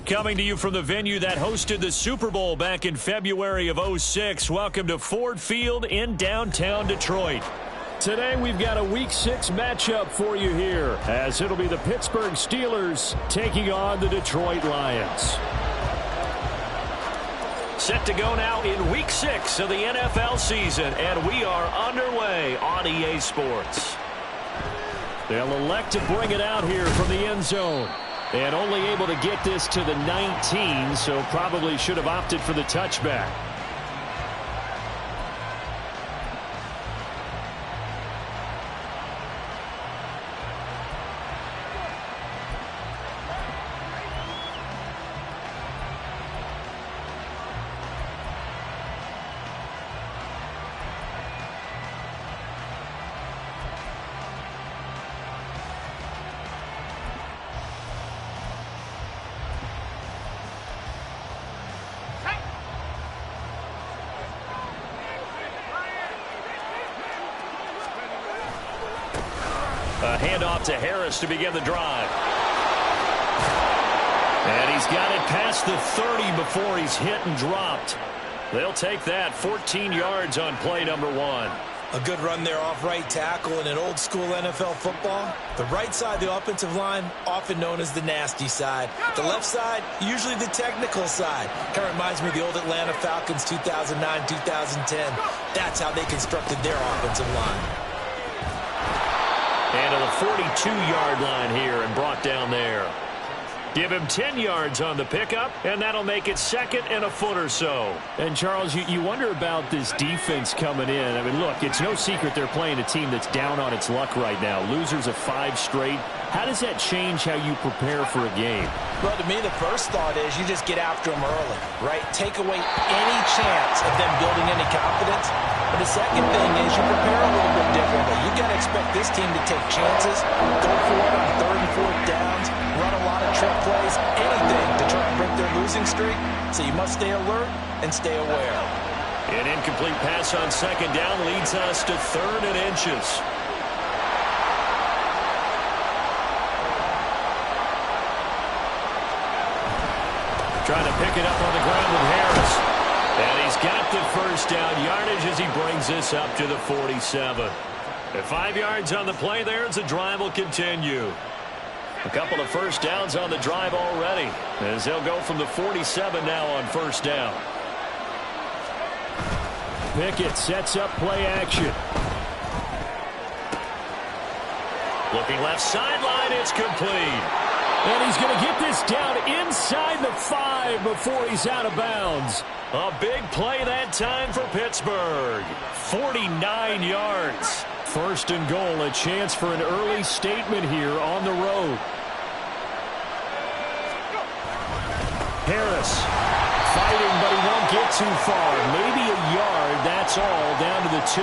Coming to you from the venue that hosted the Super Bowl back in February of '06. Welcome to Ford Field in downtown Detroit. Today we've got a Week 6 matchup for you here, as it'll be the Pittsburgh Steelers taking on the Detroit Lions. Set to go now in Week 6 of the NFL season, and we are underway on EA Sports. They'll elect to bring it out here from the end zone. And only able to get this to the 19, so probably should have opted for the touchback. A handoff to Harris to begin the drive. And he's got it past the 30 before he's hit and dropped. They'll take that 14 yards on play number 1. A good run there off right tackle in an old school NFL football. The right side of the offensive line, often known as the nasty side. The left side, usually the technical side. Kind of reminds me of the old Atlanta Falcons 2009-2010. That's how they constructed their offensive line. And to the 42-yard line here and brought down there. Give him 10 yards on the pickup, and that'll make it second and a foot or so. And, Charles, you wonder about this defense coming in. I mean, look, it's no secret they're playing a team that's down on its luck right now. Losers of 5 straight. How does that change how you prepare for a game? Well, to me, the first thought is you just get after them early, right? Take away any chance of them building any confidence. But the second thing is you prepare a little bit differently. You got to expect this team to take chances, go for it on 3rd and 4th downs, run a lot of trick plays, anything to try and break their losing streak. So you must stay alert and stay aware. An incomplete pass on 2nd down leads us to 3rd and inches. Trying to pick it up on the ground with Harris. And he's got the first down yardage as he brings this up to the 47. At 5 yards on the play there as the drive will continue. A couple of first downs on the drive already, as they'll go from the 47 now on 1st down. Pickett sets up play action. Looking left sideline, it's complete. And he's going to get this down inside the 5 before he's out of bounds. A big play that time for Pittsburgh. 49 yards. 1st and goal, a chance for an early statement here on the road. Harris fighting, but he won't get too far. Maybe a yard, that's all, down to the 2.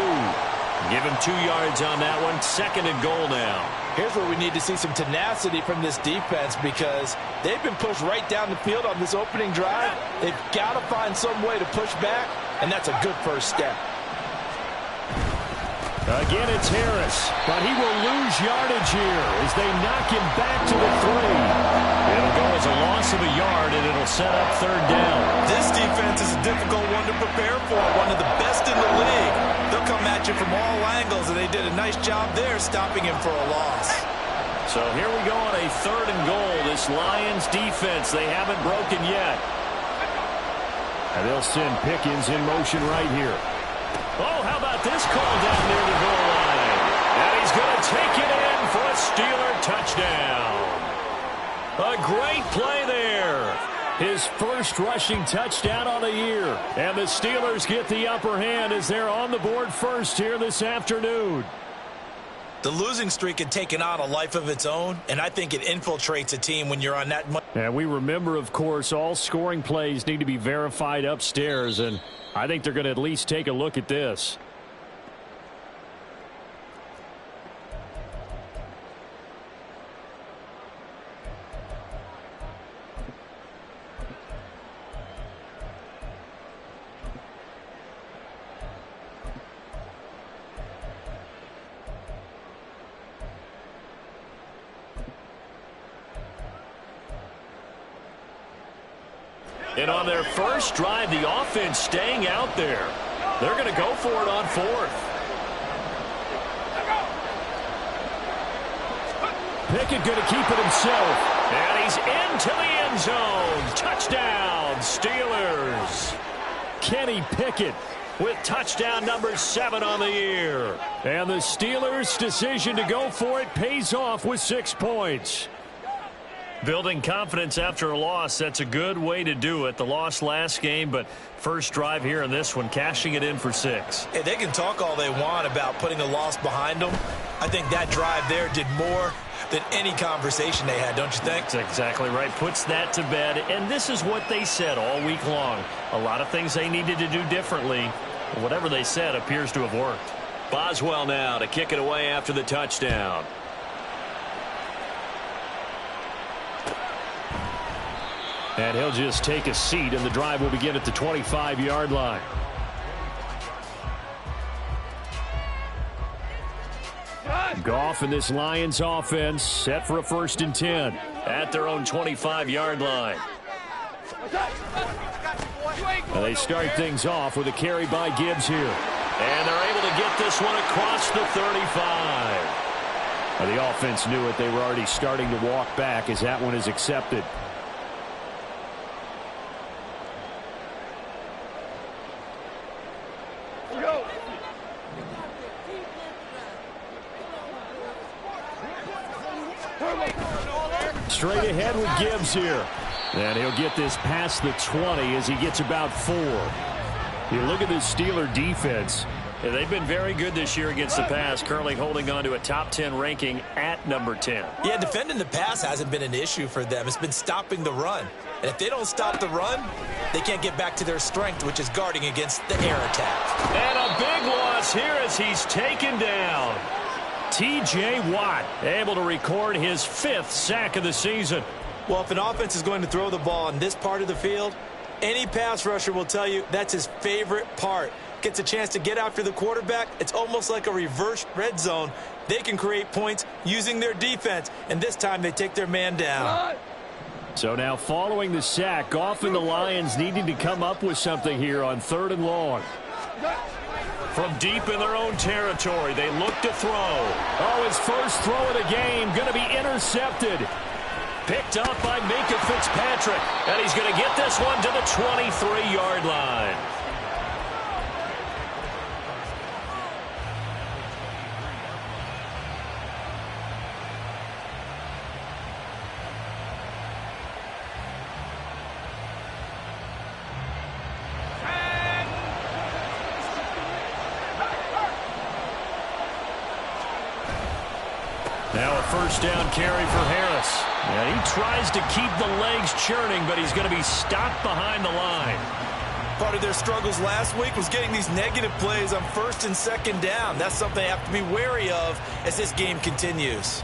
Give him 2 yards on that one. 2nd and goal now. Here's where we need to see some tenacity from this defense, because they've been pushed right down the field on this opening drive. They've got to find some way to push back, and that's a good first step. Again, it's Harris, but he will lose yardage here as they knock him back to the 3. It'll go as a loss of a yard, and it'll set up 3rd down. This defense is a difficult one to prepare for, one of the best in the league. They'll come at you from all angles, and they did a nice job there stopping him for a loss. So here we go on a 3rd and goal. This Lions defense, they haven't broken yet. And they'll send Pickens in motion right here. Oh, how about this call down near the goal line? And he's going to take it in for a Steeler touchdown. A great play there. His first rushing touchdown on the year. And the Steelers get the upper hand as they're on the board first here this afternoon. The losing streak had taken on a life of its own, and I think it infiltrates a team when you're on that much. And we remember, of course, all scoring plays need to be verified upstairs, and I think they're going to at least take a look at this. And on their first drive, the offense staying out there. They're going to go for it on fourth. Pickett going to keep it himself. And he's into the end zone. Touchdown, Steelers. Kenny Pickett with touchdown number 7 on the year. And the Steelers' decision to go for it pays off with 6 points. Building confidence after a loss, that's a good way to do it. The loss last game, but first drive here in this one, cashing it in for 6. Hey, they can talk all they want about putting a loss behind them. I think that drive there did more than any conversation they had, don't you think? That's exactly right. Puts that to bed. And this is what they said all week long. A lot of things they needed to do differently. Whatever they said appears to have worked. Boswell now to kick it away after the touchdown. And he'll just take a seat, and the drive will begin at the 25-yard line. Goff and this Lions offense set for a 1st and 10 at their own 25-yard line. And they start things off with a carry by Gibbs here. And they're able to get this one across the 35. Well, the offense knew it. They were already starting to walk back as that one is accepted. Straight ahead with Gibbs here. And he'll get this past the 20 as he gets about 4. You look at this Steeler defense. Yeah, they've been very good this year against the pass, currently holding on to a top 10 ranking at number 10. Yeah, defending the pass hasn't been an issue for them. It's been stopping the run. And if they don't stop the run, they can't get back to their strength, which is guarding against the air attack. And a big loss here as he's taken down. T.J. Watt able to record his 5th sack of the season. Well, if an offense is going to throw the ball in this part of the field, any pass rusher will tell you that's his favorite part. Gets a chance to get after the quarterback. It's almost like a reverse red zone. They can create points using their defense, and this time they take their man down. So now following the sack, Goff and the Lions needing to come up with something here on 3rd and long. From deep in their own territory, they look to throw. Oh, his first throw of the game going to be intercepted. Picked up by Minka Fitzpatrick. And he's going to get this one to the 23-yard line. Now a first down carry for Harris. And he tries to keep the legs churning, but he's going to be stopped behind the line. Part of their struggles last week was getting these negative plays on 1st and 2nd down. That's something they have to be wary of as this game continues.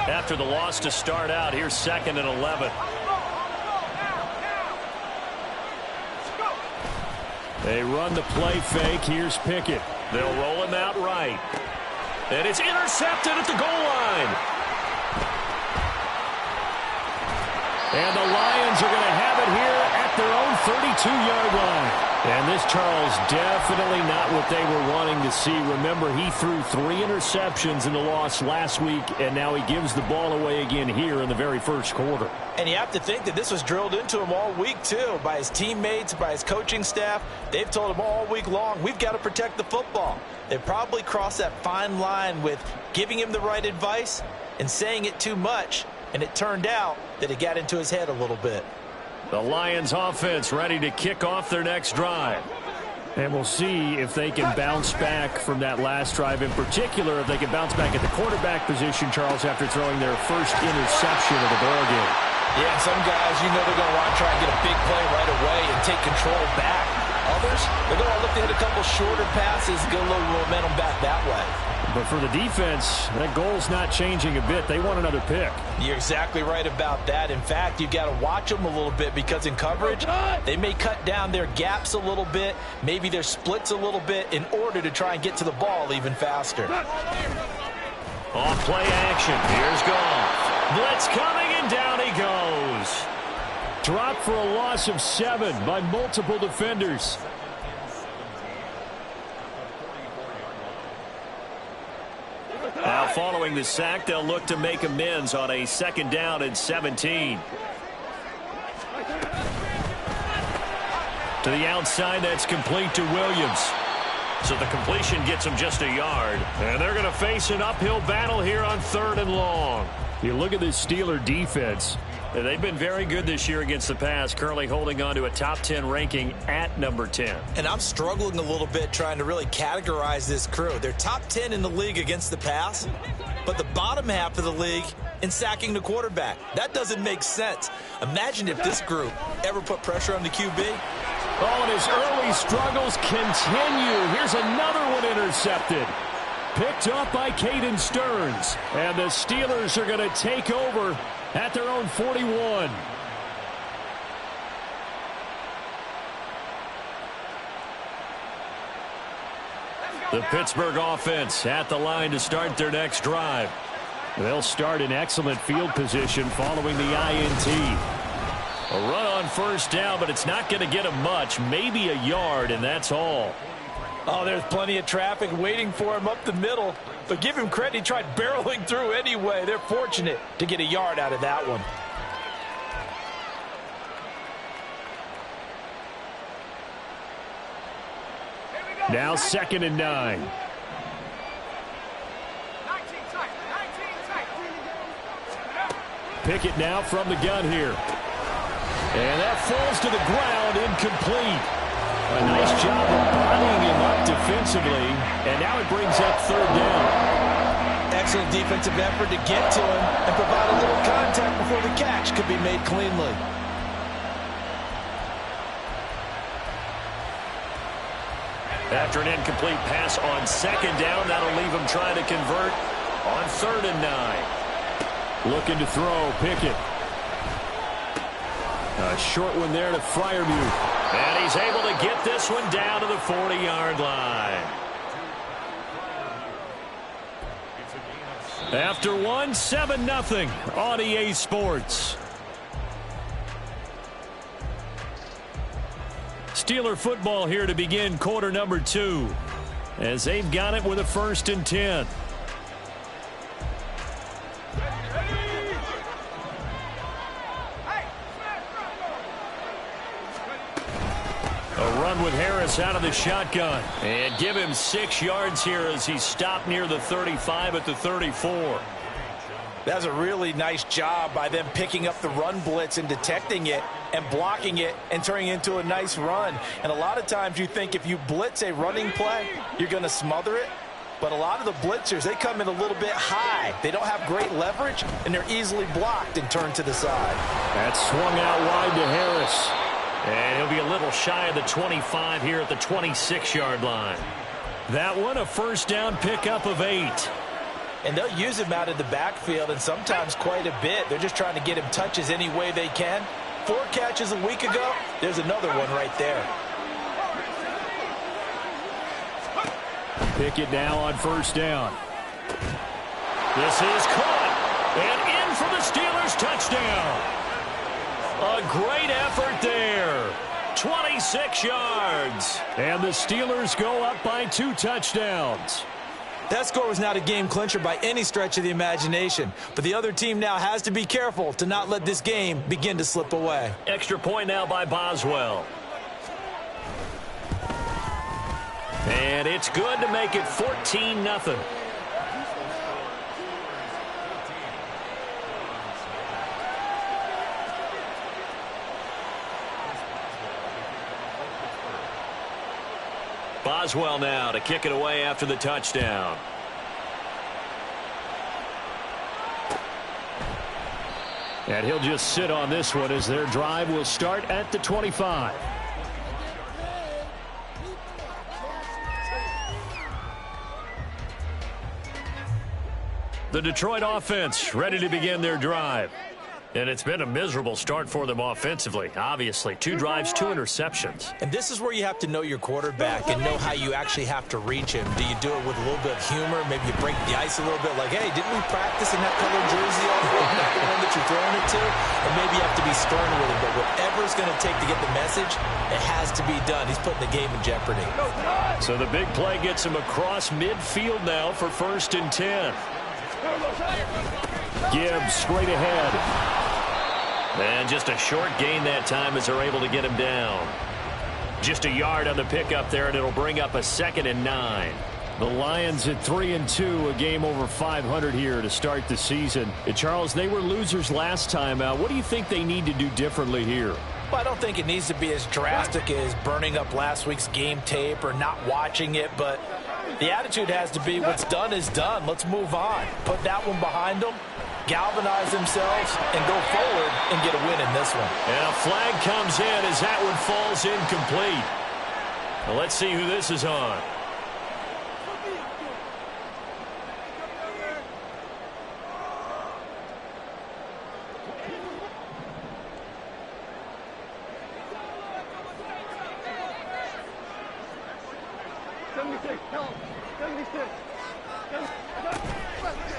After the loss to start out, here's 2nd and 11. They run the play fake. Here's Pickett. They'll roll him out right. And it's intercepted at the goal line. And the Lions are going to have it here at their own 32-yard line. And this, Charles, definitely not what they were wanting to see. Remember, he threw 3 interceptions in the loss last week, and now he gives the ball away again here in the very first quarter. And you have to think that this was drilled into him all week, too, by his teammates, by his coaching staff. They've told him all week long, we've got to protect the football. They probably crossed that fine line with giving him the right advice and saying it too much, and it turned out that it got into his head a little bit. The Lions offense ready to kick off their next drive. And we'll see if they can bounce back from that last drive. In particular, if they can bounce back at the quarterback position, Charles, after throwing their first interception of the ball game. Yeah, some guys, you know they're going to want to try and get a big play right away and take control back. Others, they're going to look to hit a couple shorter passes, get a little momentum back that way. But for the defense, that goal's not changing a bit. They want another pick. You're exactly right about that. In fact, you've got to watch them a little bit because in coverage, they may cut down their gaps a little bit, maybe their splits a little bit in order to try and get to the ball even faster. Off play action. Here's Goff. Blitz coming, and down he goes. Dropped for a loss of 7 by multiple defenders. Now following the sack, they'll look to make amends on a 2nd down and 17. To the outside, that's complete to Williams. So the completion gets him just a yard. And they're going to face an uphill battle here on 3rd and long. You look at this Steeler defense. They've been very good this year against the pass, currently holding on to a top 10 ranking at number 10. And I'm struggling a little bit trying to really categorize this crew. They're top 10 in the league against the pass, but the bottom half of the league in sacking the quarterback. That doesn't make sense. Imagine if this group ever put pressure on the QB. Oh, and his early struggles continue. Here's another one intercepted. Picked up by Caden Stearns. And the Steelers are going to take over at their own 41. The Pittsburgh offense at the line to start their next drive. They'll start in excellent field position following the INT. A run on 1st down, but it's not going to get him much, maybe a yard, and that's all. Oh, there's plenty of traffic waiting for him up the middle. But give him credit, he tried barreling through anyway. They're fortunate to get a yard out of that one. Now 2nd and 9. Pickett now from the gun here. And that falls to the ground, incomplete. A nice job of bodying him up defensively, and now it brings up 3rd down. Excellent defensive effort to get to him and provide a little contact before the catch could be made cleanly. After an incomplete pass on 2nd down, that'll leave him trying to convert on 3rd and 9. Looking to throw, Pickett. A short one there to Freiermuth. And he's able to get this one down to the 40-yard line. After one, 7-0 on EA Sports. Steeler football here to begin quarter number 2. As they've got it with a 1st and 10. A run with Harris out of the shotgun. And give him 6 yards here as he stopped near the 35 at the 34. That's a really nice job by them picking up the run blitz and detecting it and blocking it and turning it into a nice run. And a lot of times you think if you blitz a running play, you're going to smother it. But a lot of the blitzers, they come in a little bit high. They don't have great leverage, and they're easily blocked and turned to the side. That swung out wide to Harris. And he'll be a little shy of the 25 here at the 26-yard line. That one, a 1st down pickup of 8. And they'll use him out of the backfield, and sometimes quite a bit. They're just trying to get him touches any way they can. 4 catches a week ago. There's another one right there. Pickett now on 1st down. This is caught. And in for the Steelers touchdown. A great effort there. 26 yards. And the Steelers go up by 2 touchdowns. That score was not a game clincher by any stretch of the imagination. But the other team now has to be careful to not let this game begin to slip away. Extra point now by Boswell. And it's good to make it 14-0. Boswell now to kick it away after the touchdown. And he'll just sit on this one as their drive will start at the 25. The Detroit offense ready to begin their drive. And it's been a miserable start for them offensively, obviously. 2 drives, 2 interceptions. And this is where you have to know your quarterback and know how you actually have to reach him. Do you do it with a little bit of humor? Maybe you break the ice a little bit, like, hey, didn't we practice in that colored jersey already? Not the one that you're throwing it to? And maybe you have to be stern with him. But whatever it's going to take to get the message, it has to be done. He's putting the game in jeopardy. So the big play gets him across midfield now for 1st and 10. Gibbs straight ahead. And just a short gain that time as they're able to get him down. Just a yard on the pickup there, and it'll bring up a 2nd and 9. The Lions at 3-2, a game over 500 here to start the season. And Charles, they were losers last time out. What do you think they need to do differently here? Well, I don't think it needs to be as drastic as burning up last week's game tape or not watching it, but the attitude has to be what's done is done. Let's move on. Put that one behind them, galvanize themselves, and go forward and get a win in this one. And a flag comes in as that one falls incomplete. Well, let's see who this is on.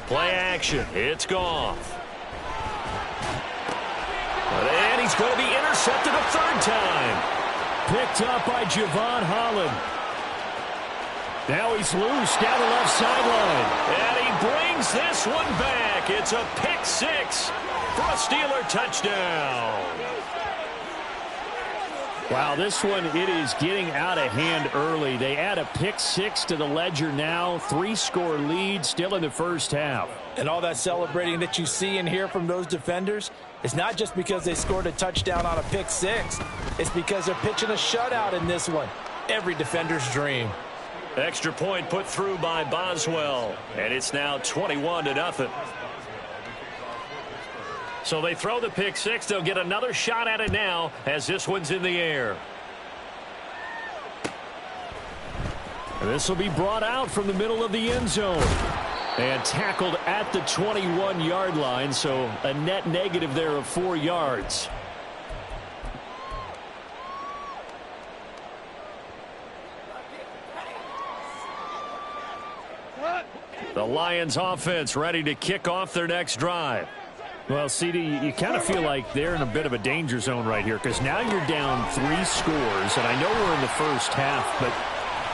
Play action. It's Goff. And he's going to be intercepted a 3rd time. Picked up by Javon Holland. Now he's loose down the left sideline. And he brings this one back. It's a pick 6 for a Steeler touchdown. Wow, this one, it is getting out of hand early. They add a pick 6 to the ledger now. 3-score lead still in the first half. And all that celebrating that you see and hear from those defenders, it's not just because they scored a touchdown on a pick 6. It's because they're pitching a shutout in this one. Every defender's dream. Extra point put through by Boswell. And it's now 21-0. So they throw the pick 6. They'll get another shot at it now as this one's in the air. And this will be brought out from the middle of the end zone. And tackled at the 21-yard line, so a net negative there of 4 yards. The Lions offense ready to kick off their next drive. Well, CD, you kind of feel like they're in a bit of a danger zone right here because now you're down 3 scores, and I know we're in the first half, but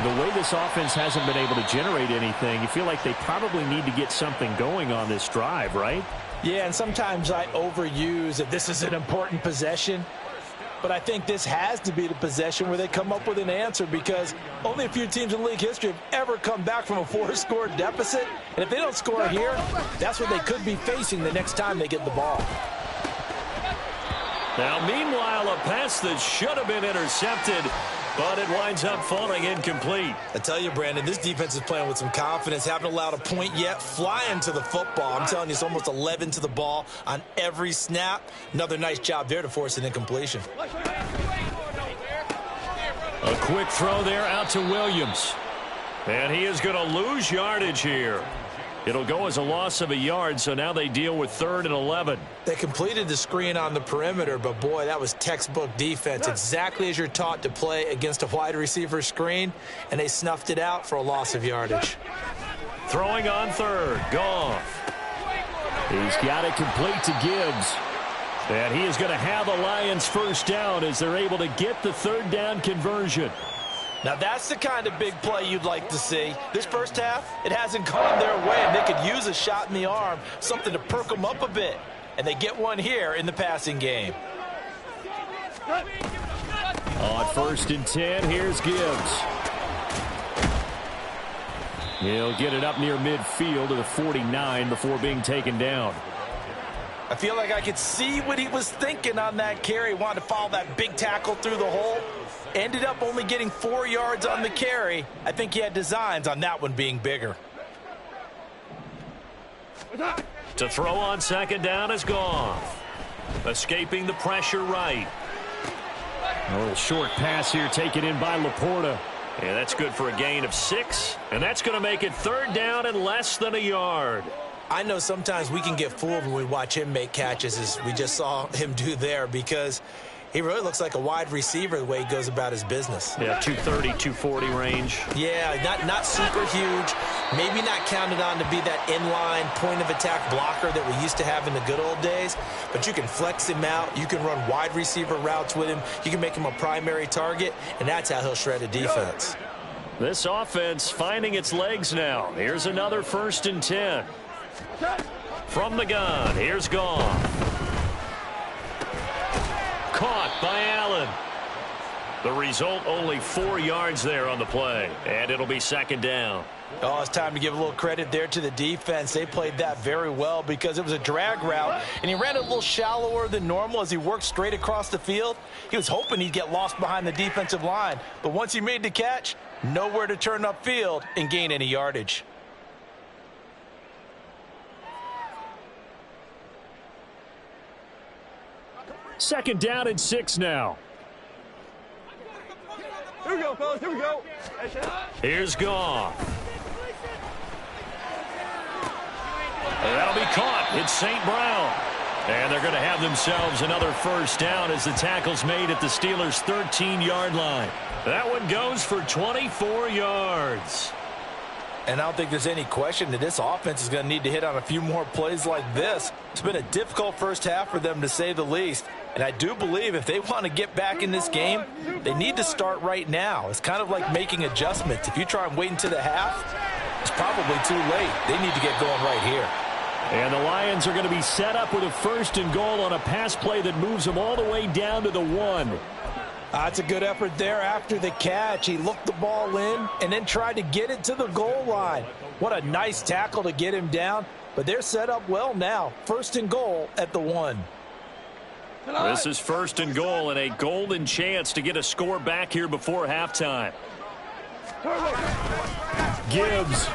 the way this offense hasn't been able to generate anything, you feel like they probably need to get something going on this drive, right? Yeah, and sometimes I overuse that this is an important possession. But I think this has to be the possession where they come up with an answer because only a few teams in league history have ever come back from a 4-score deficit. And if they don't score here, that's what they could be facing the next time they get the ball. Now, meanwhile, a pass that should have been intercepted, but it winds up falling incomplete. I tell you, Brandon, this defense is playing with some confidence. Haven't allowed a point yet. Flying to the football. I'm telling you, it's almost 11 to the ball on every snap. Another nice job there to force an incompletion. A quick throw there out to Williams. And he is going to lose yardage here. It'll go as a loss of a yard, so now they deal with 3rd and 11. They completed the screen on the perimeter, but boy, that was textbook defense. Exactly as you're taught to play against a wide receiver screen, and they snuffed it out for a loss of yardage. Throwing on 3rd, Goff. He's got it complete to Gibbs. And he is going to have a Lions first down as they're able to get the 3rd down conversion. Now, that's the kind of big play you'd like to see. This first half, it hasn't gone their way, and they could use a shot in the arm, something to perk them up a bit. And they get one here in the passing game. On 1st and 10, here's Gibbs. He'll get it up near midfield to the 49 before being taken down. I feel like I could see what he was thinking on that carry. Wanted to follow that big tackle through the hole. Ended up only getting 4 yards on the carry. I think he had designs on that one being bigger. To throw on 2nd down is Goff. Escaping the pressure right. A little short pass here taken in by Laporta. And that's good for a gain of 6. And that's going to make it 3rd down and less than a yard. I know sometimes we can get fooled when we watch him make catches, as we just saw him do there, because he really looks like a wide receiver the way he goes about his business. Yeah, 230, 240 range. Yeah, not super huge. Maybe not counted on to be that inline point-of-attack blocker that we used to have in the good old days. But you can flex him out. You can run wide receiver routes with him. You can make him a primary target, and that's how he'll shred a defense. This offense finding its legs now. Here's another 1st and 10. From the gun, here's Goff. Caught by Allen. The result, only 4 yards there on the play, and it'll be 2nd down. Oh, it's time to give a little credit there to the defense. They played that very well because it was a drag route, and he ran it a little shallower than normal as he worked straight across the field. He was hoping he'd get lost behind the defensive line, but once he made the catch, nowhere to turn upfield and gain any yardage. Second down and 6 now. Here we go, fellas. Here we go. Here's Goff. That'll be caught. It's St. Brown. And they're going to have themselves another 1st down as the tackle's made at the Steelers' 13-yard line. That one goes for 24 yards. And I don't think there's any question that this offense is going to need to hit on a few more plays like this. It's been a difficult first half for them, to say the least. And I do believe if they want to get back in this game, they need to start right now. It's kind of like making adjustments. If you try and wait until the half, it's probably too late. They need to get going right here. And the Lions are going to be set up with a 1st and goal on a pass play that moves them all the way down to the 1. That's a good effort there after the catch. He looked the ball in and then tried to get it to the goal line. What a nice tackle to get him down. But they're set up well now. 1st and goal at the 1. This is 1st and goal and a golden chance to get a score back here before halftime. Gibbs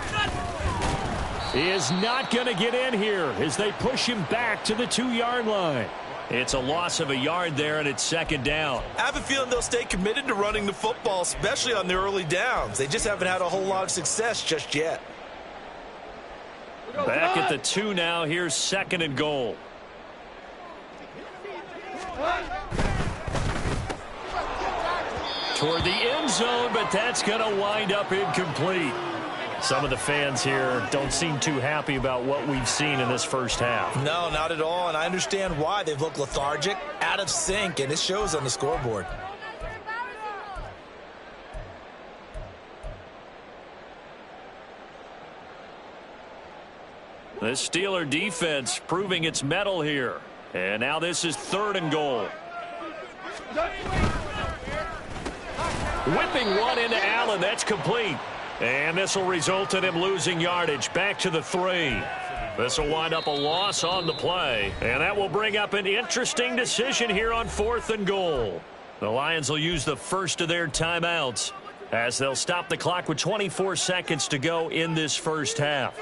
is not going to get in here as they push him back to the 2-yard line. It's a loss of a yard there, and it's 2nd down. I have a feeling they'll stay committed to running the football, especially on the early downs. They just haven't had a whole lot of success just yet. Back at the 2 now. Here's 2nd and goal. Toward the end zone, but that's going to wind up incomplete. Some of the fans here don't seem too happy about what we've seen in this first half. No, not at all, and I understand why. They've looked lethargic, out of sync, and it shows on the scoreboard. The Steeler defense proving its mettle here. And now this is 3rd and goal. Whipping one into Allen. That's complete. And this will result in him losing yardage back to the 3. This will wind up a loss on the play. And that will bring up an interesting decision here on 4th and goal. The Lions will use the first of their timeouts as they'll stop the clock with 24 seconds to go in this first half.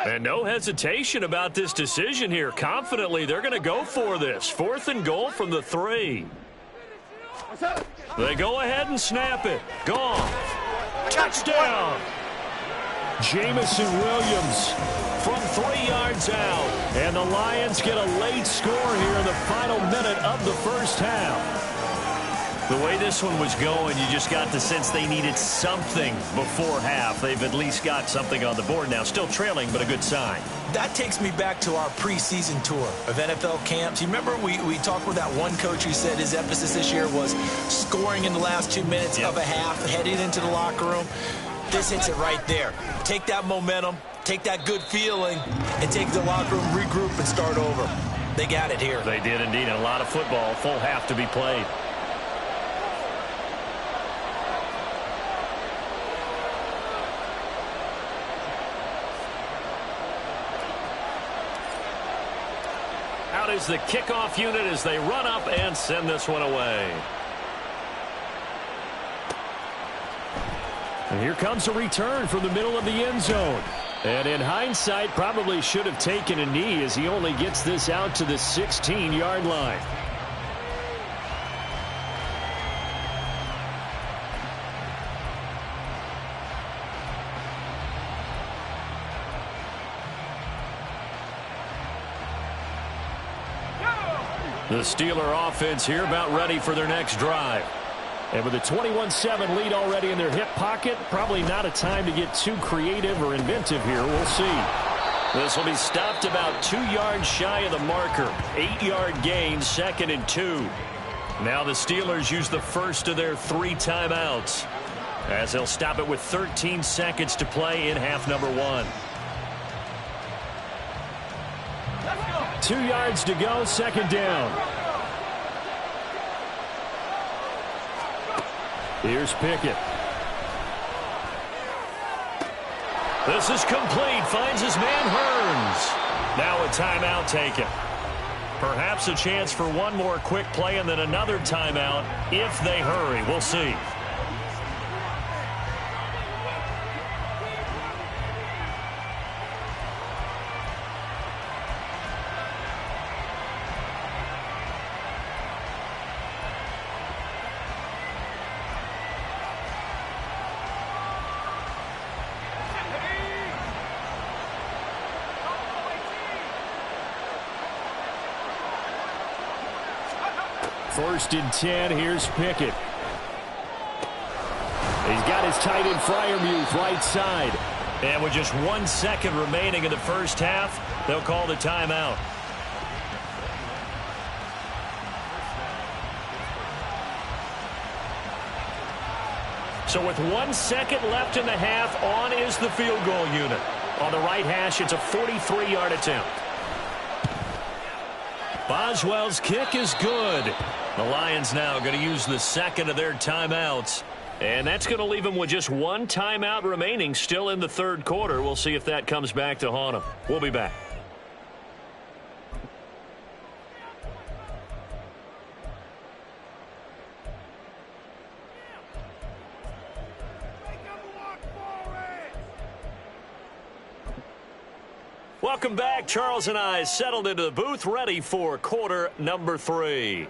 And no hesitation about this decision here. Confidently, they're going to go for this. 4th and goal from the 3. They go ahead and snap it. Gone. Touchdown. Jamison Williams from 3 yards out. And the Lions get a late score here in the final minute of the first half. The way this one was going, you just got the sense they needed something before half. They've at least got something on the board now. Still trailing, but a good sign. That takes me back to our preseason tour of NFL camps. You remember we talked with that one coach who said his emphasis this year was scoring in the last 2 minutes of a half, heading into the locker room. This hits it right there. Take that momentum, take that good feeling, and take the locker room, regroup, and start over. They got it here. They did indeed. A lot of football, full half to be played. Out is the kickoff unit as they run up and send this one away. And here comes a return from the middle of the end zone. And in hindsight, probably should have taken a knee as he only gets this out to the 16-yard line. The Steeler offense here about ready for their next drive. And with a 21-7 lead already in their hip pocket, probably not a time to get too creative or inventive here. We'll see. This will be stopped about 2 yards shy of the marker. 8-yard gain, 2nd and 2. Now the Steelers use the first of their 3 timeouts, as they'll stop it with 13 seconds to play in half number 1. 2 yards to go, 2nd down. Here's Pickett. This is complete. Finds his man Hearns. Now a timeout taken. Perhaps a chance for one more quick play and then another timeout if they hurry. We'll see. First and 10, here's Pickett. He's got his tight end Freiermuth right side. And with just 1 second remaining in the first half, they'll call the timeout. So with 1 second left in the half, on is the field goal unit. On the right hash, it's a 43-yard attempt. Boswell's kick is good. The Lions now going to use the second of their timeouts. And that's going to leave them with just 1 timeout remaining still in the third quarter. We'll see if that comes back to haunt them. We'll be back. Welcome back. Charles and I settled into the booth, ready for quarter number 3.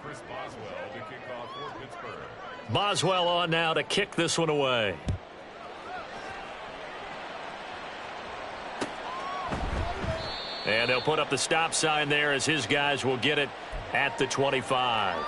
Boswell on now to kick this one away. And they'll put up the stop sign there as his guys will get it at the 25.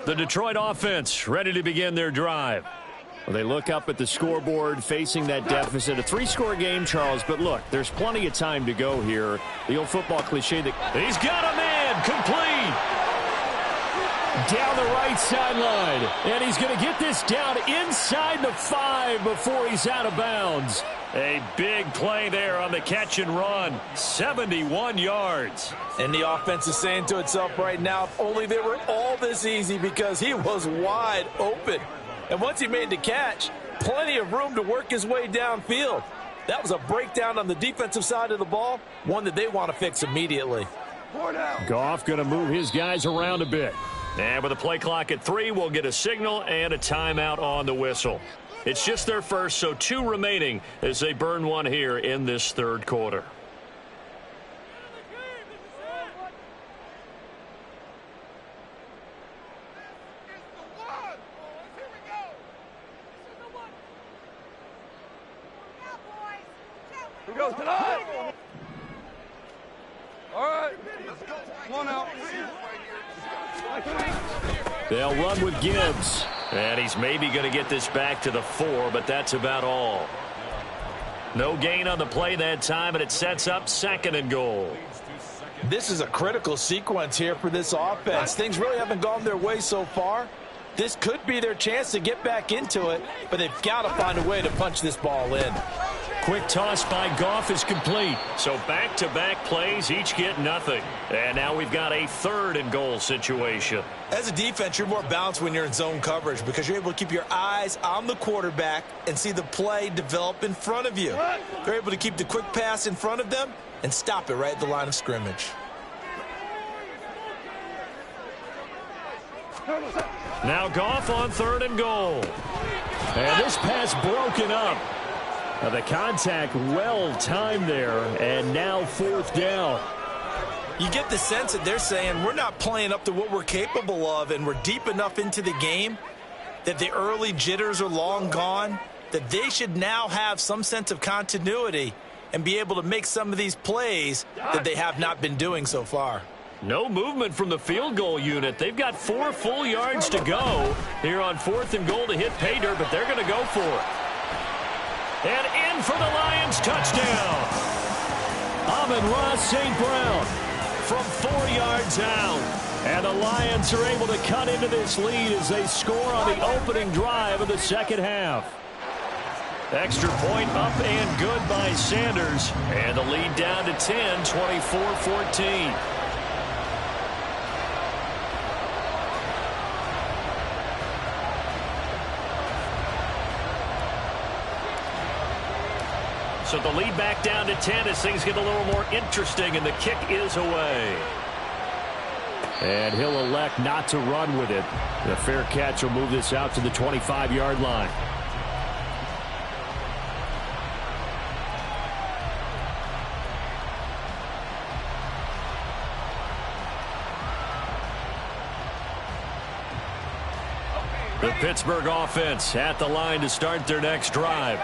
The Detroit offense ready to begin their drive. Well, they look up at the scoreboard facing that deficit. A 3-score game, Charles, but look, there's plenty of time to go here. The old football cliche that he's got a man complete down the right sideline, and he's going to get this down inside the 5 before he's out of bounds. A big play there on the catch and run. 71 yards. And the offense is saying to itself right now, if only they were all this easy, because he was wide open. And once he made the catch, plenty of room to work his way downfield. That was a breakdown on the defensive side of the ball, one that they want to fix immediately. Goff going to move his guys around a bit. And with the play clock at 3, we'll get a signal and a timeout on the whistle. It's just their first, so 2 remaining as they burn one here in this third quarter. Here goes tonight. All right. Come on out. They'll run with Gibbs. And he's maybe going to get this back to the 4, but that's about all. No gain on the play that time, and it sets up 2nd and goal. This is a critical sequence here for this offense. Things really haven't gone their way so far. This could be their chance to get back into it, but they've got to find a way to punch this ball in. Quick toss by Goff is complete. So back-to-back plays, each get nothing. And now we've got a 3rd and goal situation. As a defense, you're more balanced when you're in zone coverage because you're able to keep your eyes on the quarterback and see the play develop in front of you. They're able to keep the quick pass in front of them and stop it right at the line of scrimmage. Now Goff on 3rd and goal. And this pass broken up. The contact well timed there, and now 4th down. You get the sense that they're saying we're not playing up to what we're capable of, and we're deep enough into the game that the early jitters are long gone, that they should now have some sense of continuity and be able to make some of these plays that they have not been doing so far. No movement from the field goal unit. They've got 4 full yards to go here on 4th and goal to hit pay dirt, but they're going to go for it. And in for the Lions touchdown. Amon-Ra St. Brown from 4 yards out. And the Lions are able to cut into this lead as they score on the opening drive of the second half. Extra point up and good by Sanders. And the lead down to 10, 24-14. So the lead back down to 10 as things get a little more interesting, and the kick is away. And he'll elect not to run with it. The fair catch will move this out to the 25-yard line. The Pittsburgh offense at the line to start their next drive.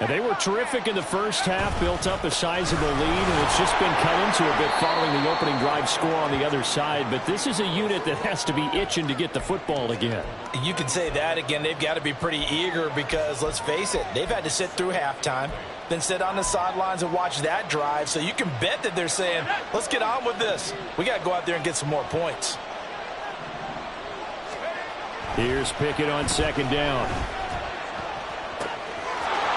And they were terrific in the first half, built up a sizable lead, and it's just been cut into a bit following the opening drive score on the other side. But this is a unit that has to be itching to get the football again. You can say that again. They've got to be pretty eager because, let's face it, they've had to sit through halftime, then sit on the sidelines and watch that drive. So you can bet that they're saying, let's get on with this. We got to go out there and get some more points. Here's Pickett on 2nd down.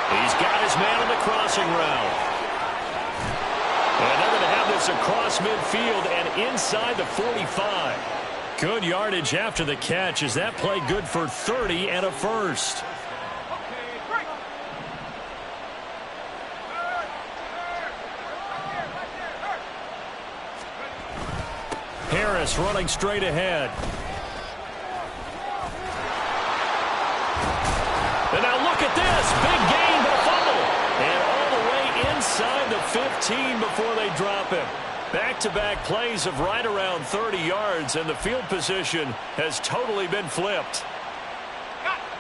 He's got his man on the crossing route. And they're going to have this across midfield and inside the 45. Good yardage after the catch. Is that play good for 30 and a first? Harris running straight ahead. And now look at this. Big gain, but a fumble. And all the way inside the 15 before they drop him. Back-to-back plays of right around 30 yards, and the field position has totally been flipped.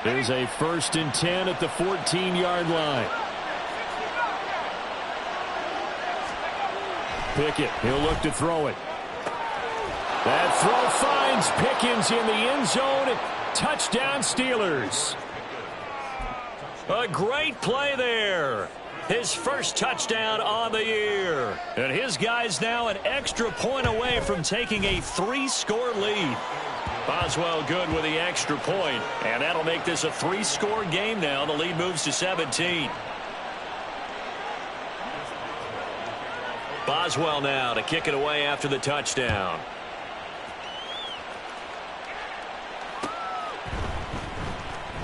There's a 1st and 10 at the 14-yard line. Pickett, he'll look to throw it. That throw finds Pickens in the end zone. Touchdown Steelers. A great play there. His first touchdown on the year. And his guys now an extra point away from taking a 3-score lead. Boswell good with the extra point, and that'll make this a 3-score game now. The lead moves to 17. Boswell now to kick it away after the touchdown.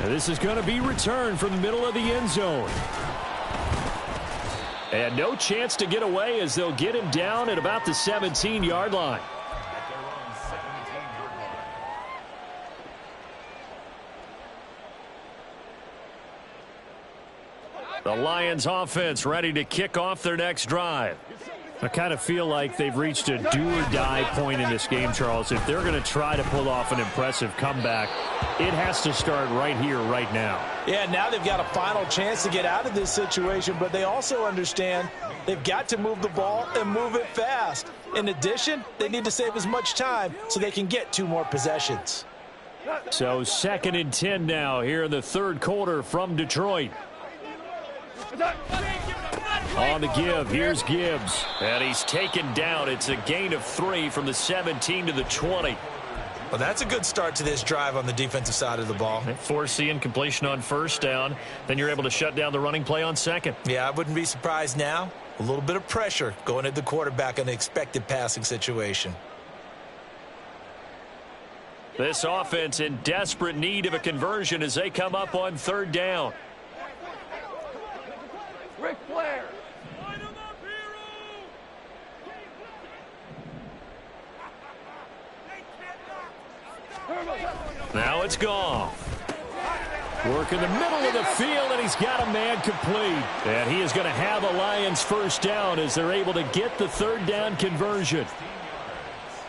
And this is going to be returned from the middle of the end zone. And no chance to get away as they'll get him down at about the 17-yard line. The Lions offense ready to kick off their next drive. I kind of feel like they've reached a do-or-die point in this game, Charles. If they're going to try to pull off an impressive comeback, it has to start right here, right now. Yeah, now they've got a final chance to get out of this situation, but they also understand they've got to move the ball and move it fast. In addition, they need to save as much time so they can get 2 more possessions. So 2nd and 10 now here in the 3rd quarter from Detroit. On the give, here's Gibbs. And he's taken down. It's a gain of 3 from the 17 to the 20. Well, that's a good start to this drive on the defensive side of the ball. Force the incompletion on 1st down. Then you're able to shut down the running play on 2nd. Yeah, I wouldn't be surprised now. A little bit of pressure going at the quarterback in the expected passing situation. This offense in desperate need of a conversion as they come up on 3rd down. Ric Flair. Now it's Goff. Work in the middle of the field, and he's got a man complete. And he is going to have a Lions first down as they're able to get the third down conversion.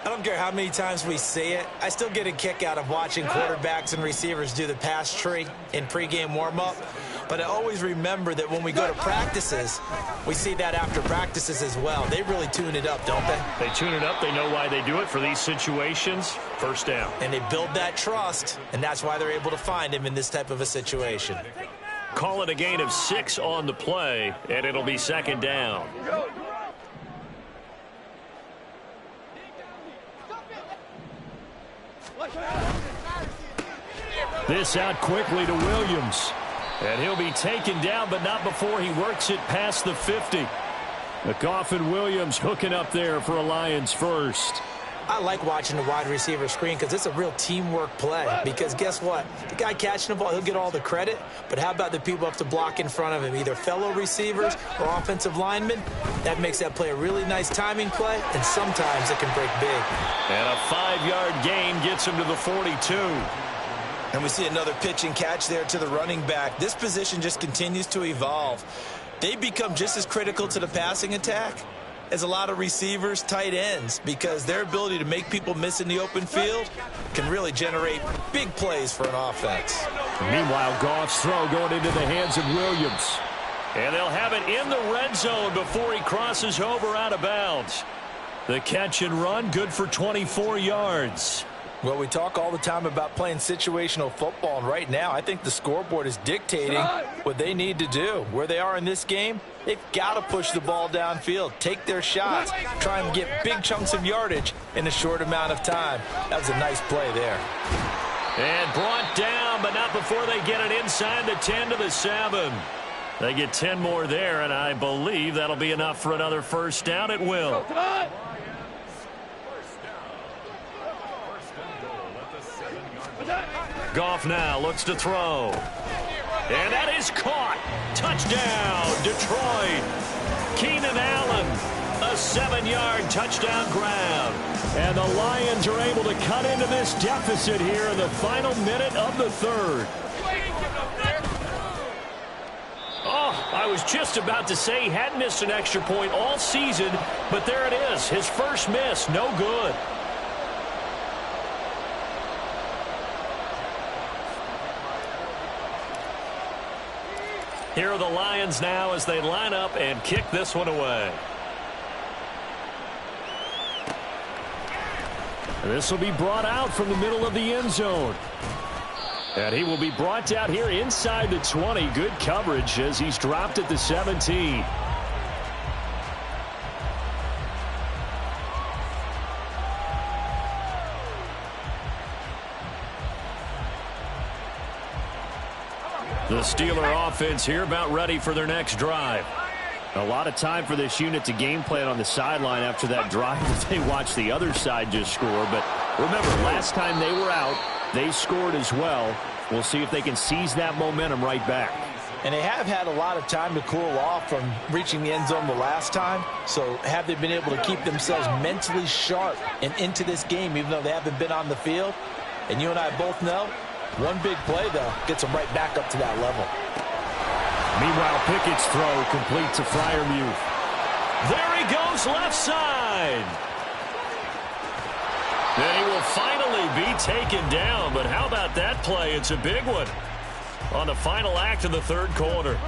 I don't care how many times we see it. I still get a kick out of watching quarterbacks and receivers do the pass tree in pregame warm-up. But I always remember that when we go to practices, we see that after practices as well. They really tune it up, don't they? They tune it up. They know why they do it for these situations. First down. And they build that trust, and that's why they're able to find him in this type of a situation. Call it a gain of 6 on the play, and it'll be second down. This out quickly to Williams. And he'll be taken down, but not before he works it past the 50. Goff and Williams hooking up there for a Lions first. I like watching the wide receiver screen because it's a real teamwork play. Because guess what? The guy catching the ball, he'll get all the credit. But how about the people up to block in front of him, either fellow receivers or offensive linemen? That makes that play a really nice timing play, and sometimes it can break big. And a 5-yard gain gets him to the 42. And we see another pitch and catch there to the running back. This position just continues to evolve. They become just as critical to the passing attack as a lot of receivers, tight ends, because their ability to make people miss in the open field can really generate big plays for an offense. Meanwhile, Goff's throw going into the hands of Williams. And they'll have it in the red zone before he crosses over out of bounds. The catch and run, good for 24 yards. Well, we talk all the time about playing situational football, and right now I think the scoreboard is dictating what they need to do. Where they are in this game, they've got to push the ball downfield, take their shots, try and get big chunks of yardage in a short amount of time. That was a nice play there. And brought down, but not before they get it inside the 10 to the 7. They get 10 more there, and I believe that'll be enough for another first down. It will. Goff now looks to throw. And that is caught. Touchdown, Detroit. Keenan Allen, a 7-yard touchdown grab. And the Lions are able to cut into this deficit here in the final minute of the third. Oh, I was just about to say he hadn't missed an extra point all season, but there it is. His first miss, no good. Here are the Lions now as they line up and kick this one away. And this will be brought out from the middle of the end zone. And he will be brought down here inside the 20. Good coverage as he's dropped at the 17. The Steeler offense here about ready for their next drive. A lot of time for this unit to game plan on the sideline after that drive that they watched the other side just score. But remember, last time they were out, they scored as well. We'll see if they can seize that momentum right back. And they have had a lot of time to cool off from reaching the end zone the last time. So have they been able to keep themselves mentally sharp and into this game even though they haven't been on the field? And you and I both know, one big play, though, gets them right back up to that level. Meanwhile, Pickett's throw complete to Freiermuth. There he goes left side. And he will finally be taken down. But how about that play? It's a big one on the final act of the third quarter.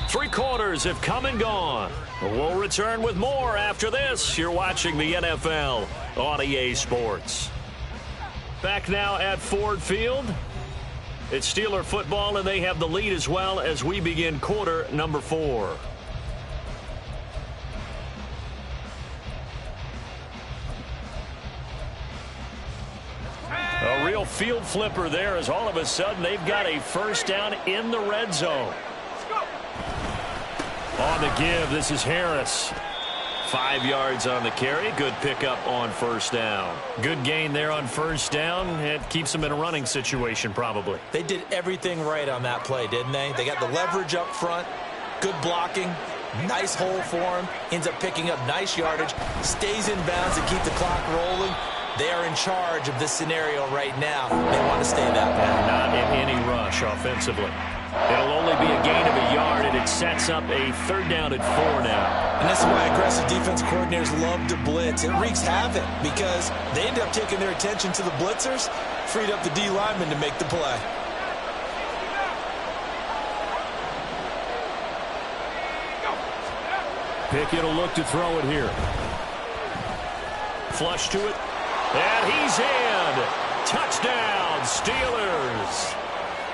Three quarters have come and gone. We'll return with more after this. You're watching the NFL on EA Sports. Back now at Ford Field. It's Steeler football, and they have the lead as well as we begin quarter number 4. A real field flipper there as all of a sudden they've got a first down in the red zone. On the give, this is Harris. 5 yards on the carry. Good pickup on first down. Good gain there on first down. It keeps them in a running situation probably. They did everything right on that play, didn't they? They got the leverage up front, good blocking, Nice hole for him. Ends up picking up nice yardage. Stays in bounds to keep the clock rolling. They are in charge of this scenario right now. They want to stay that way. And not in any rush offensively. It'll only be a gain of a yard, and it sets up a 3rd down and 4 now. And this is why aggressive defense coordinators love to blitz. It wreaks havoc because they end up taking their attention to the blitzers, freed up the D lineman to make the play. Pickett will look to throw it here. Flush to it. And he's in. Touchdown, Steelers.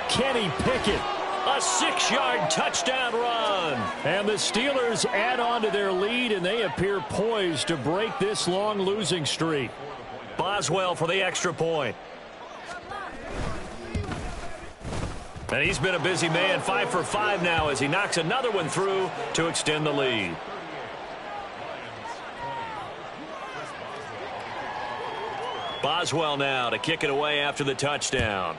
Kenny Pickett, a 6-yard touchdown run. And the Steelers add on to their lead, and they appear poised to break this long losing streak. Boswell for the extra point. And he's been a busy man, 5 for 5 now as he knocks another one through to extend the lead. Boswell now to kick it away after the touchdown.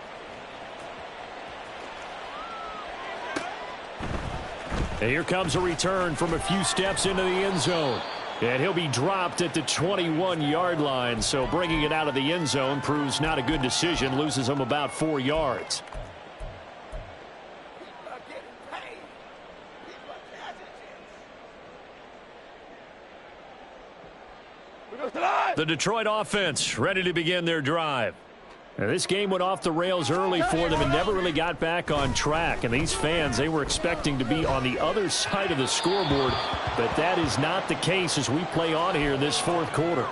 And here comes a return from a few steps into the end zone. And he'll be dropped at the 21-yard line. So bringing it out of the end zone proves not a good decision. Loses him about 4 yards. The Detroit offense ready to begin their drive. Now, this game went off the rails early for them and never really got back on track. And these fans, they were expecting to be on the other side of the scoreboard. But that is not the case as we play on here in this 4th quarter.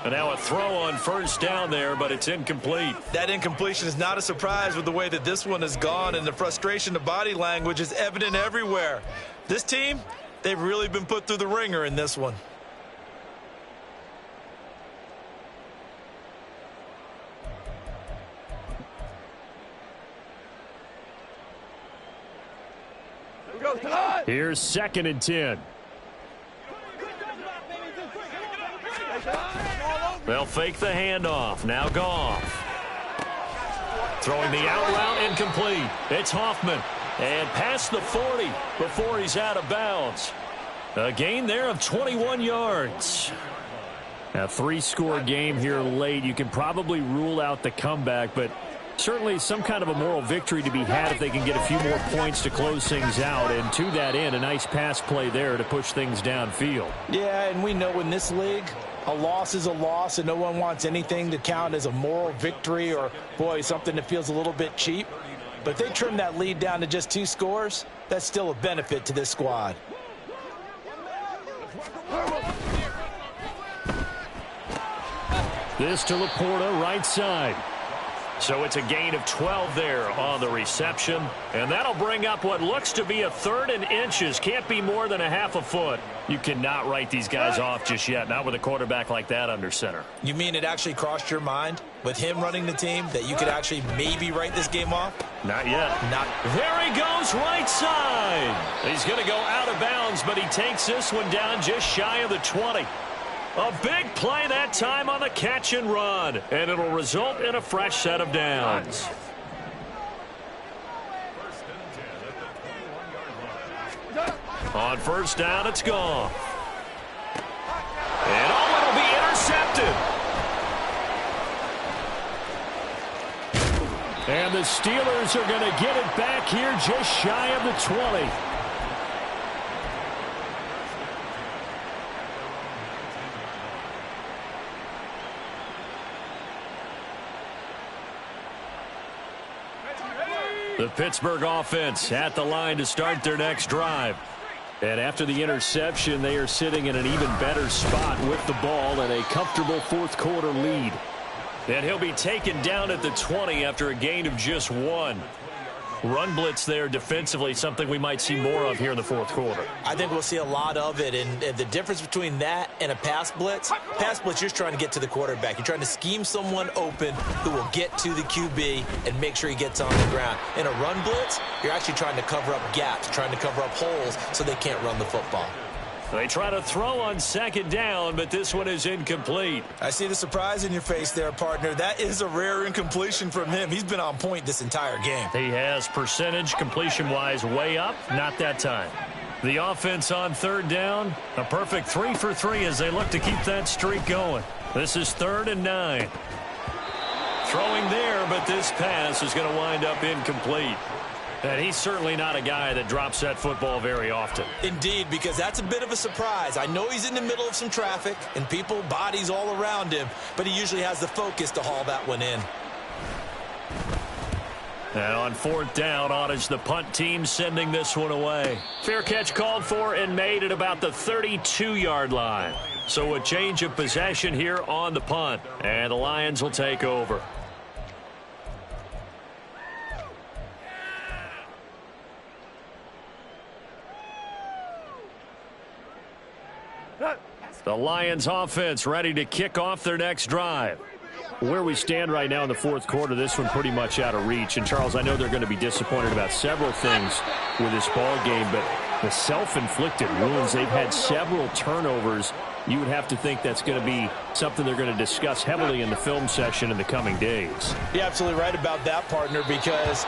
And now a throw on 1st down there, but it's incomplete. That incompletion is not a surprise with the way that this one has gone, and the frustration, the body language is evident everywhere. This team, they've really been put through the ringer in this one. Here's 2nd and 10. They'll fake the handoff. Now Goff. Throwing the out route, incomplete. It's Hoffman. And past the 40 before he's out of bounds. A gain there of 21 yards. A 3-score game here late. You can probably rule out the comeback, but certainly some kind of a moral victory to be had if they can get a few more points to close things out. And to that end, a nice pass play there to push things downfield. Yeah, and we know in this league, a loss is a loss, and no one wants anything to count as a moral victory or, boy, something that feels a little bit cheap. But if they trim that lead down to just 2 scores, that's still a benefit to this squad. This to Laporta, right side. So it's a gain of 12 there on the reception. And that'll bring up what looks to be a 3rd and inches. Can't be more than a half a foot. You cannot write these guys off just yet, not with a quarterback like that under center. You mean it actually crossed your mind with him running the team that you could actually maybe write this game off? Not yet. Not. There he goes, right side. He's going to go out of bounds, but he takes this one down just shy of the 20. A big play that time on the catch and run, and it'll result in a fresh set of downs. On 1st down, it's gone. And it'll be intercepted. And the Steelers are going to get it back here just shy of the 20. The Pittsburgh offense at the line to start their next drive. And after the interception, they are sitting in an even better spot with the ball and a comfortable 4th quarter lead. And he'll be taken down at the 20 after a gain of just 1. Run blitz there defensively, something we might see more of here in the 4th quarter. I think we'll see a lot of it, and the difference between that and a pass blitz, you're just trying to get to the quarterback. You're trying to scheme someone open who will get to the QB and make sure he gets on the ground. In a run blitz, you're actually trying to cover up gaps, trying to cover up holes so they can't run the football. They try to throw on 2nd down, but this one is incomplete. I see the surprise in your face there, partner. That is a rare incompletion from him. He's been on point this entire game. He has percentage completion-wise way up. Not that time. The offense on third down, a perfect 3 for 3 as they look to keep that streak going. This is 3rd and 9. Throwing there, but this pass is going to wind up incomplete. And he's certainly not a guy that drops that football very often. Indeed, because that's a bit of a surprise. I know he's in the middle of some traffic and people, bodies all around him, but he usually has the focus to haul that one in. And on 4th down, on is the punt team sending this one away. Fair catch called for and made at about the 32-yard line. So a change of possession here on the punt. And the Lions will take over. The Lions offense ready to kick off their next drive. Where we stand right now in the 4th quarter, this one pretty much out of reach. And, Charles, I know they're going to be disappointed about several things with this ball game, but the self-inflicted wounds, they've had several turnovers. You would have to think that's going to be something they're going to discuss heavily in the film session in the coming days. You're absolutely right about that, partner, because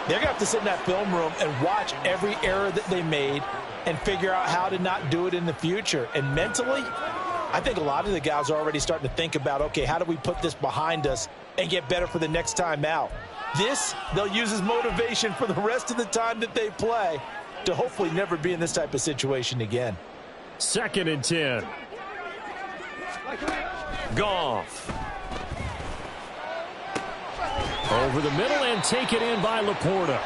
they're going to have to sit in that film room and watch every error that they made and figure out how to not do it in the future. And mentally, I think a lot of the guys are already starting to think about, okay, how do we put this behind us and get better for the next time out? This, they'll use as motivation for the rest of the time that they play to hopefully never be in this type of situation again. 2nd and 10. Goff. Over the middle and taken in by Laporta.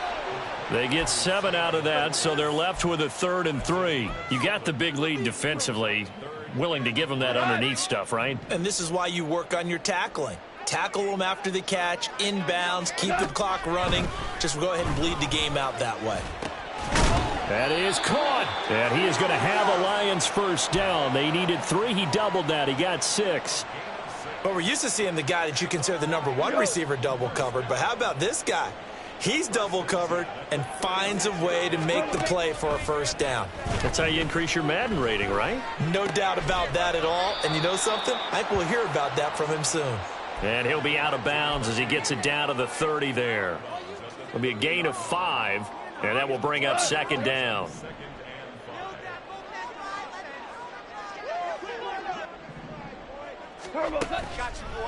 They get 7 out of that, so they're left with a 3rd and 3. You got the big lead defensively. Willing to give them that underneath stuff, right? And this is why you work on your tackling. Tackle them after the catch, inbounds, keep the clock running. Just go ahead and bleed the game out that way. That is caught. And he is going to have a Lions first down. They needed 3. He doubled that. He got 6. But we're used to seeing the guy that you consider the #1 receiver double covered. But how about this guy? He's double covered and finds a way to make the play for a first down. That's how you increase your Madden rating, right? No doubt about that at all. And you know something? I think we'll hear about that from him soon. And he'll be out of bounds as he gets it down to the 30 there. It'll be a gain of 5, and that will bring up 2nd down.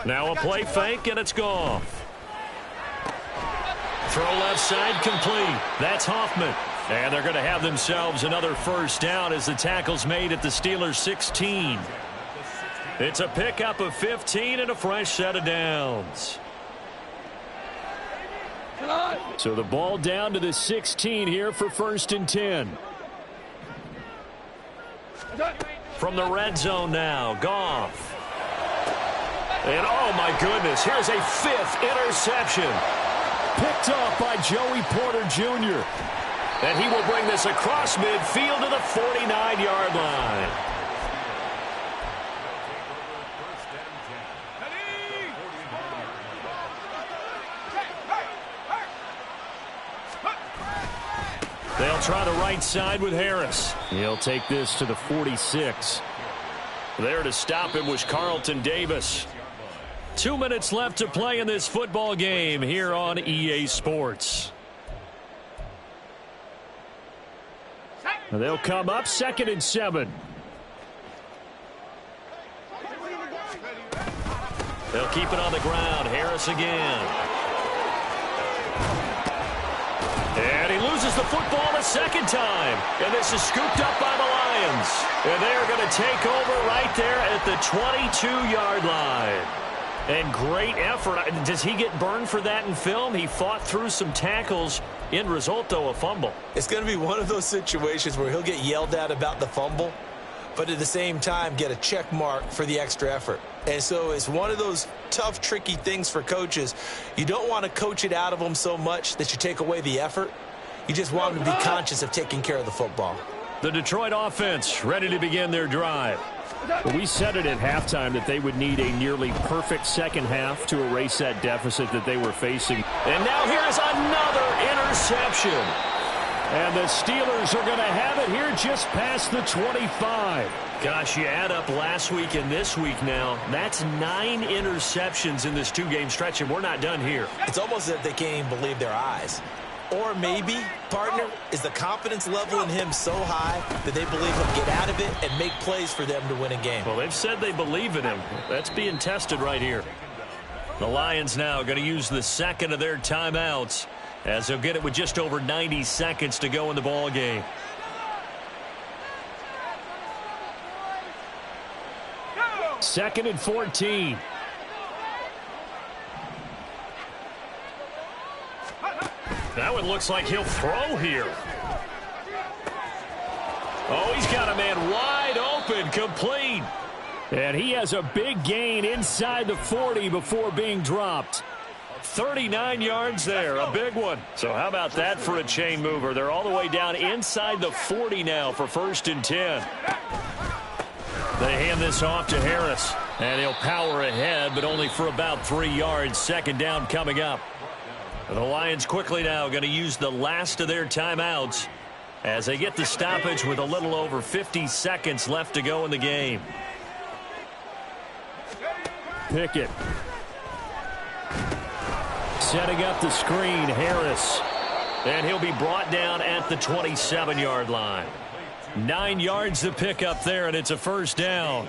Now a play fake, and it's Goff. Throw left side complete. That's Hoffman. And they're going to have themselves another first down as the tackle's made at the Steelers' 16. It's a pickup of 15 and a fresh set of downs. So the ball down to the 16 here for 1st and 10. From the red zone now, Goff. And oh my goodness, here's a 5th interception. Picked off by Joey Porter Jr. And he will bring this across midfield to the 49-yard line. They'll try the right side with Harris. He'll take this to the 46. There to stop him was Carlton Davis. 2 minutes left to play in this football game here on EA Sports. They'll come up 2nd and 7. They'll keep it on the ground. Harris again. And he loses the football a 2nd time. And this is scooped up by the Lions. And they're going to take over right there at the 22-yard line. And great effort. Does he get burned for that in film? He fought through some tackles. End result, though, a fumble. It's going to be one of those situations where he'll get yelled at about the fumble, but at the same time get a check mark for the extra effort. And so it's one of those tough, tricky things for coaches. You don't want to coach it out of them so much that you take away the effort. You just want them to be conscious of taking care of the football. The Detroit offense ready to begin their drive. Well, we said it at halftime that they would need a nearly perfect second half to erase that deficit that they were facing. And now here's another interception. And the Steelers are going to have it here just past the 25. Gosh, you add up last week and this week now. That's 9 interceptions in this 2-game stretch, and we're not done here. It's almost as if they can't even believe their eyes. Or maybe, partner, is the confidence level in him so high that they believe he'll get out of it and make plays for them to win a game. Well, they've said they believe in him. That's being tested right here. The Lions now going to use the second of their timeouts as they'll get it with just over 90 seconds to go in the ball game. Second and 14. That one looks like he'll throw here. Oh, he's got a man wide open, complete. And he has a big gain inside the 40 before being dropped. 39 yards there, a big one. So how about that for a chain mover? They're all the way down inside the 40 now for 1st and 10. They hand this off to Harris, and he'll power ahead, but only for about 3 yards. 2nd down coming up. The Lions quickly now going to use the last of their timeouts as they get the stoppage with a little over 50 seconds left to go in the game. Pickett. Setting up the screen, Harris. And he'll be brought down at the 27-yard line. 9 yards to pick up there, and it's a 1st down.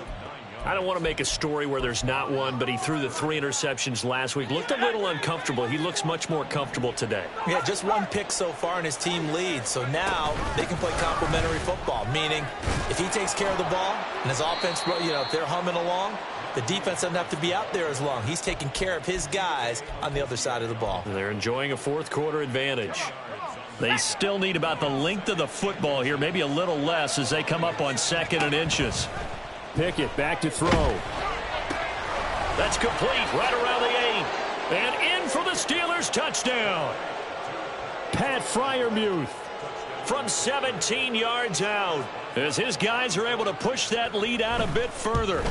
I don't want to make a story where there's not one, but he threw the 3 interceptions last week. Looked a little uncomfortable. He looks much more comfortable today. Yeah, just 1 pick so far and his team leads. So now they can play complementary football, meaning if he takes care of the ball and his offense, if they're humming along, the defense doesn't have to be out there as long. He's taking care of his guys on the other side of the ball. They're enjoying a 4th quarter advantage. They still need about the length of the football here, maybe a little less as they come up on 2nd and inches. Pickett back to throw. That's complete right around the 8. And in for the Steelers touchdown. Pat Freiermuth from 17 yards out as his guys are able to push that lead out a bit further.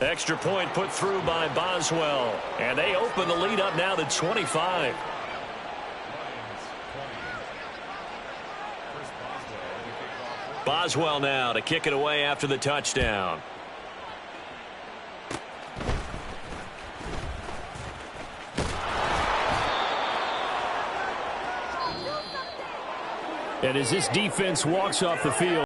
Extra point put through by Boswell. And they open the lead up now to 25. Boswell now to kick it away after the touchdown. And as this defense walks off the field,